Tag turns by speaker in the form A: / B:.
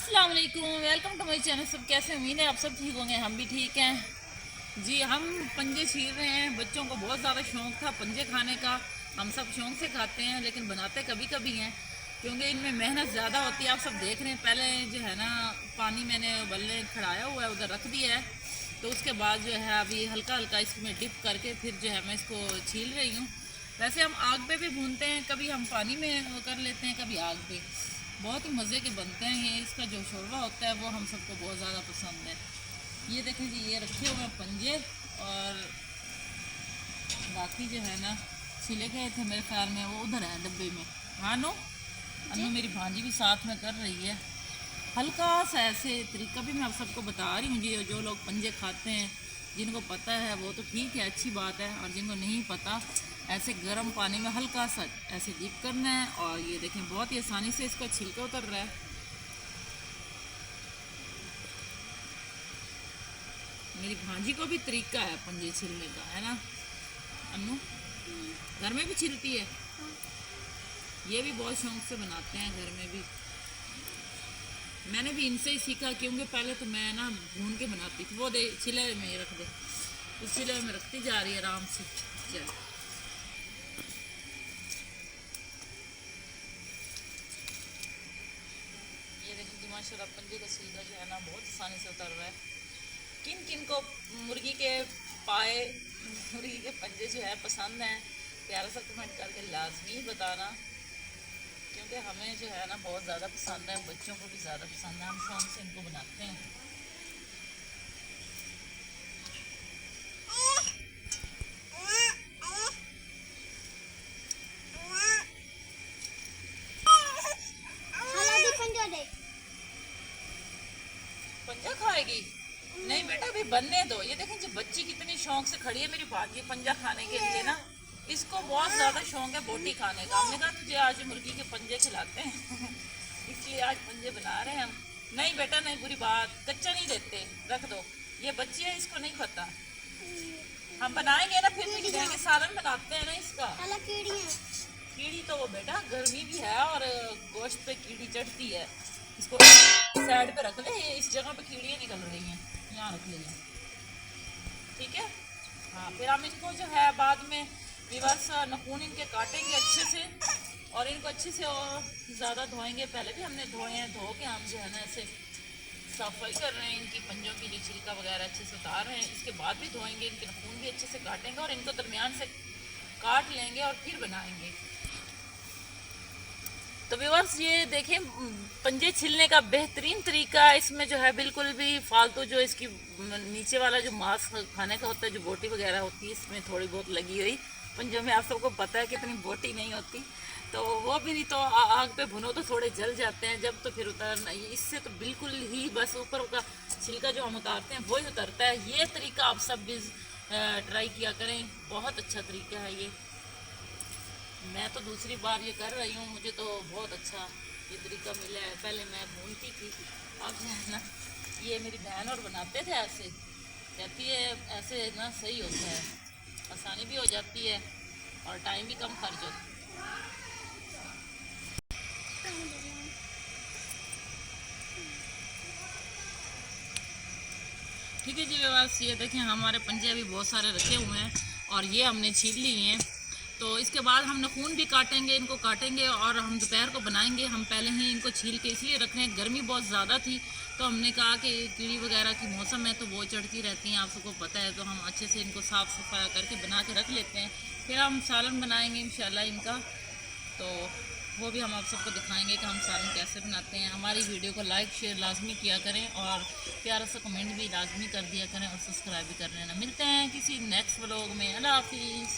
A: अस्सलाम वालेकुम, welcome to my channel. सब कैसे, उम्मीद है आप सब ठीक होंगे, हम भी ठीक हैं जी। हम पंजे छील रहे हैं। बच्चों को बहुत ज़्यादा शौक़ था पंजे खाने का। हम सब शौक़ से खाते हैं, लेकिन बनाते कभी कभी हैं क्योंकि इनमें मेहनत ज़्यादा होती है। आप सब देख रहे हैं, पहले जो है ना पानी मैंने उबलने खड़ाया हुआ है, उधर रख दिया है। तो उसके बाद जो है अभी हल्का हल्का इसमें डिप करके फिर जो है मैं इसको छील रही हूँ। वैसे हम आग पे भी भूनते हैं, कभी हम पानी में कर लेते हैं, कभी आग पे। बहुत ही मज़े के बनते हैं ये। इसका जो शोरबा होता है वो हम सबको बहुत ज़्यादा पसंद है। ये देखें जी, ये रखे हुए हैं पंजे, और बाकी जो है ना छिले गए थे मेरे ख्याल में, वो उधर है डब्बे में। हाँ नो, अनु मेरी भांजी भी साथ में कर रही है। हल्का सा ऐसे तरीका भी मैं आप सबको बता रही हूँ जी। जो लोग पंजे खाते हैं, जिनको पता है वो तो ठीक है, अच्छी बात है, और जिनको नहीं पता, ऐसे गर्म पानी में हल्का सा ऐसे डिप करना है। और ये देखें बहुत ही आसानी से इसका छिलका उतर रहा है। मेरी भांजी को भी तरीका है पंजे छिलने का, है ना अनु? घर में भी छिलती है, ये भी बहुत शौक से बनाते हैं घर में भी। मैंने भी इनसे ही सीखा, क्योंकि पहले तो मैं ना भून के बनाती थी। वो दे छिले में रख दे, उस छिले में रखती जा रही है आराम से। चल, ये देखिए जी, माशाल्लाह पंजे का छिलका जो है ना बहुत आसानी से उतर रहा है। किन किन को मुर्गी के पाए, मुर्गी के पंजे जो है पसंद हैं, प्यारा सा कमेंट करके लाजमी बताना, क्योंकि हमें जो है ना बहुत ज़्यादा पसंद है, बच्चों को भी ज़्यादा पसंद है। हम शौक से इनको बनाते हैं। पंजा खाएगी? नहीं बेटा, अभी बनने दो। ये देखें जी, बच्ची कितनी शौक से खड़ी है मेरी भांजी पंजा खाने के लिए ना। इसको बहुत ज़्यादा शौक है बोटी खाने का। हमने कहा तुझे आज मुर्गी के पंजे खिलाते हैं इसलिए आज पंजे बना रहे हैं हम। नहीं बेटा नहीं, बुरी बात, कच्चा नहीं देते, रख दो। ये बच्ची है, इसको नहीं पता। हम बनाएंगे ना फिर भी खिलाएंगे, सालन बनाते हैं ना इसका। कीड़ी तो वो बेटा गर्मी भी है और गोश्त पे कीड़ी चढ़ती है। इसको साइड पे रख ले, इस जगह पे कीड़ियाँ निकल रही हैं, यहाँ रख ले, ठीक है। हाँ, फिर हम इनको जो है बाद में बस नखून इनके काटेंगे अच्छे से, और इनको अच्छे से और ज़्यादा धोएंगे। पहले भी हमने धोए हैं, धो के हम जो है ना ऐसे सफाई कर रहे हैं इनकी पंजों की, जो छिलका वगैरह अच्छे से उतार रहे हैं। इसके बाद भी धोएंगे, इनके नखून भी अच्छे से काटेंगे और इनको दरमियान से काट लेंगे और फिर बनाएंगे। तो व्यूअर्स ये देखें, पंजे छिलने का बेहतरीन तरीका है। इसमें जो है बिल्कुल भी फालतू जो इसकी नीचे वाला जो मांस खाने का होता है, जो बोटी वगैरह होती है, इसमें थोड़ी बहुत लगी हुई पंजों में। आप सबको पता है कितनी बोटी नहीं होती, तो वो भी नहीं तो आग पे भुनो तो थोड़े जल जाते हैं जब, तो फिर उतारना। इससे तो बिल्कुल ही बस ऊपर का छिलका जो हम उतारते हैं वही उतरता है। ये तरीका आप सब भी ट्राई किया करें, बहुत अच्छा तरीका है ये। मैं तो दूसरी बार ये कर रही हूँ, मुझे तो बहुत अच्छा ये तरीका मिला है। पहले मैं भूनती थी, अब जो है ना ये मेरी बहन और बनाते थे ऐसे, कहती है ऐसे ना सही होता है, आसानी भी हो जाती है और टाइम भी कम खर्च होता है। ठीक है जी बस, ये देखें हमारे पंजे अभी बहुत सारे रखे हुए हैं और ये हमने छील लिए हैं। तो इसके बाद हम नखून भी काटेंगे, इनको काटेंगे और हम दोपहर को बनाएंगे। हम पहले ही इनको छील के इसलिए रख रहे हैं, गर्मी बहुत ज़्यादा थी तो हमने कहा कि कीड़ी वगैरह की मौसम है तो वो चढ़ती रहती हैं, आप सबको पता है। तो हम अच्छे से इनको साफ़ सफाई करके बना के रख लेते हैं, फिर हम सालन बनाएंगे इंशाल्लाह इनका। तो वो भी हम आप सबको दिखाएंगे कि हम सालन कैसे बनाते हैं। हमारी वीडियो को लाइक शेयर लाजमी किया करें और प्यारा सा कमेंट भी लाजमी कर दिया करें और सब्सक्राइब भी कर लेना। मिलते हैं किसी नेक्स्ट व्लॉग में। अल्लाह हाफिज़।